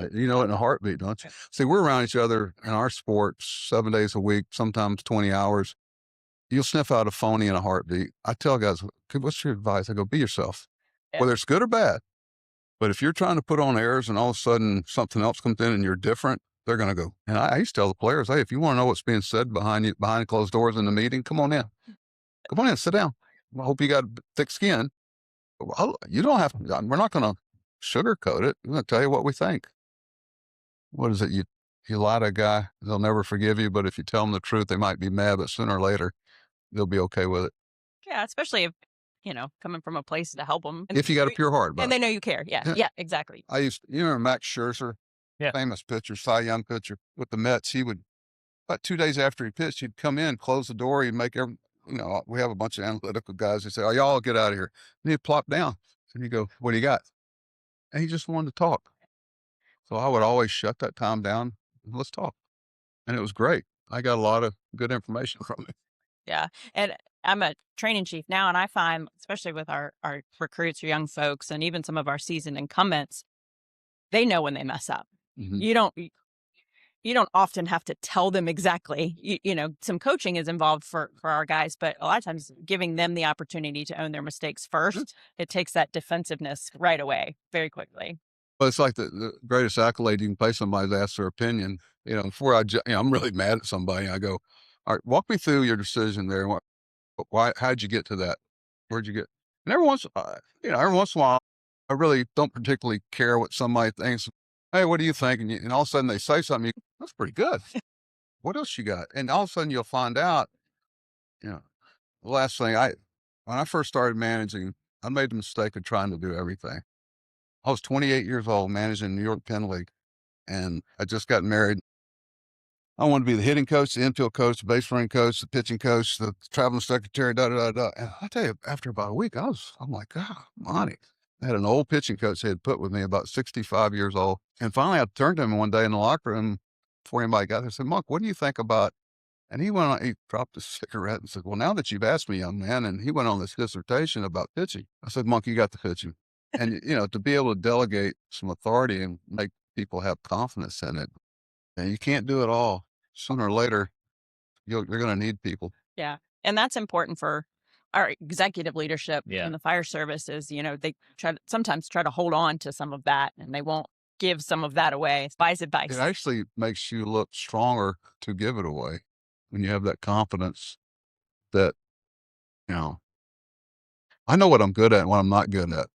it. You know it in a heartbeat, don't you? See, we're around each other in our sport 7 days a week, sometimes 20 hours. You'll sniff out a phony in a heartbeat. I tell guys, "Okay, what's your advice?" I go, "Be yourself, Yeah. whether it's good or bad." But if you're trying to put on airs and all of a sudden something else comes in and you're different, they're going to go. And I used to tell the players, "Hey, if you want to know what's being said behind you, behind closed doors in the meeting, come on in. Come on in, sit down. I hope you got thick skin. Well, you don't have to, we're not going to sugarcoat it. We're going to tell you what we think." What is it? You lie to a guy, they'll never forgive you. But if you tell them the truth, they might be mad, but sooner or later, they'll be okay with it. Yeah, especially if, coming from a place to help them, If you got a pure heart and about they know you care. Yeah, it. yeah, exactly. You remember Max Scherzer, Yeah. famous pitcher, Cy Young pitcher with the Mets. He would, about 2 days after he pitched, he'd come in, close the door, he'd make we have a bunch of analytical guys. They say, "Oh, y'all get out of here." And he'd plop down and you go, "What do you got?" And he just wanted to talk. So I would always shut that time down and let's talk. And it was great. I got a lot of good information from it. Yeah. And I'm a training chief now, and I find, especially with our recruits or young folks, and even some of our seasoned incumbents, they know when they mess up. Mhm. You don't often have to tell them exactly. Some coaching is involved for our guys, but a lot of times giving them the opportunity to own their mistakes first, it takes that defensiveness right away, very quickly. Well, it's like the greatest accolade you can pay somebody is ask their opinion. Before I'm really mad at somebody. I go, "All right, walk me through your decision there. Why, how'd you get to that? Where'd you get?" And every once in a while, I really don't particularly care what somebody thinks. "Hey, what do you think?" And all of a sudden they say something, that's pretty good. What else you got? And all of a sudden you'll find out, you know, the last thing when I first started managing, I made the mistake of trying to do everything. I was 28 years old managing New York Penn League, and I just got married. I wanted to be the hitting coach, the infield coach, the base running coach, the pitching coach, the traveling secretary, da da da da. And I tell you, after about a week, I'm like, "God, Monty." I had an old pitching coach they had put with me, about 65 years old. And finally, I turned to him one day in the locker room before anybody got there. I said, "Monk, what do you think about?" And he went on, he dropped his cigarette and said, "Well, now that you've asked me, young man," and he went on this dissertation about pitching. I said, "Monk, you got the pitching." And, to be able to delegate some authority and make people have confidence in it, and you can't do it all. Sooner or later, you're going to need people. Yeah. And that's important for our executive leadership Yeah. in the fire services. They sometimes try to hold on to some of that, and they won't give some of that away. It's wise It advice. actually makes you look stronger to give it away when you have that confidence that, you know, I know what I'm good at and what I'm not good at.